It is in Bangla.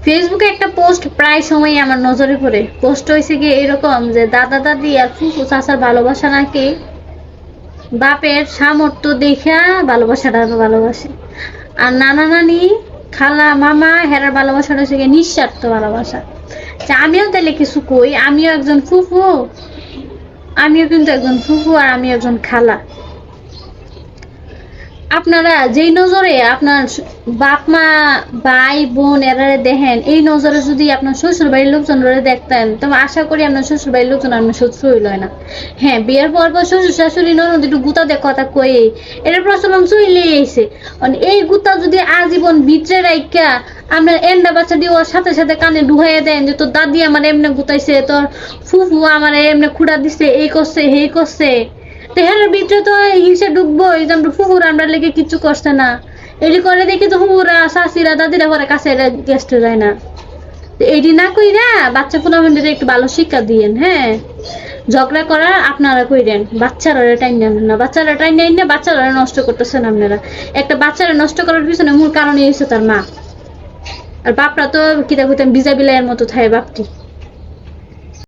ফেসবুকে একটা পোস্ট প্রায় সময় আমার নজরে পড়ে। পোস্ট হয়েছে কি এরকম যে দাদা দাদি আর ফুফু চাচার ভালোবাসা নাকি বাপের সামর্থ্য দেখা ভালোবাসাটা ভালোবাসে, আর নানা নানি খালা মামা হেরার ভালোবাসাটা হচ্ছে গিয়ে নিঃস্বার্থ ভালোবাসা। আমিও তাহলে কিছু কই, আমিও কিন্তু একজন ফুফু আর আমি একজন খালা। আপনারা যেই নজরে আপনার বাপ মা ভাই বোন এরা দেখেন, এই নজরে যদি আপনার শ্বশুর বাড়ির লোকজন দেখতেন, তবে আশা করি আপনার শ্বশুর বাড়ির লোকজন আপনার শত্রু হইল না। হ্যাঁ, বিয়ের পর শ্বশুর শাশুড়ি ননদ একটু গুতা দেখ কথা কয়ে এটার প্রচলন চলেই আইছে। এই গুতা যদি আজীবন ভিতরে রাইখা আপনার এন্ডা বাচ্চা দিয়ে ওর সাথে সাথে কানে ঢুকাইয়া দেন যে তোর দাদি আমার এমনি গুতাইছে, তোর ফুফু আমার এমনি খুঁড়া দিছে, এই করছে এই করছে, তেহারের ভিতরে তো হিংসা ঢুকবো। এই যে ফুফুর আমরা লেগে কিছু করছে না, এটি করে দেখি তো ফুফুরা শাশিরা দাদিরা করে কাছে গেস্ট যায় না। এটি না কইরা বাচ্চা পোলামেন্টের একটু ভালো শিক্ষা দিয়েন। হ্যাঁ, ঝগড়া করার আপনারা কইরেন, বাচ্চারা টাইম নেন না, বাচ্চারা টাইম নেন না, বাচ্চারা নষ্ট করতেছেন আপনারা। একটা বাচ্চারা নষ্ট করার পিছনে মূল কারণই হচ্ছে তার মা, আর বাপরা তো কিতা কইতাম বিজা বিলাইয়ের মতো থাকে বাপটি।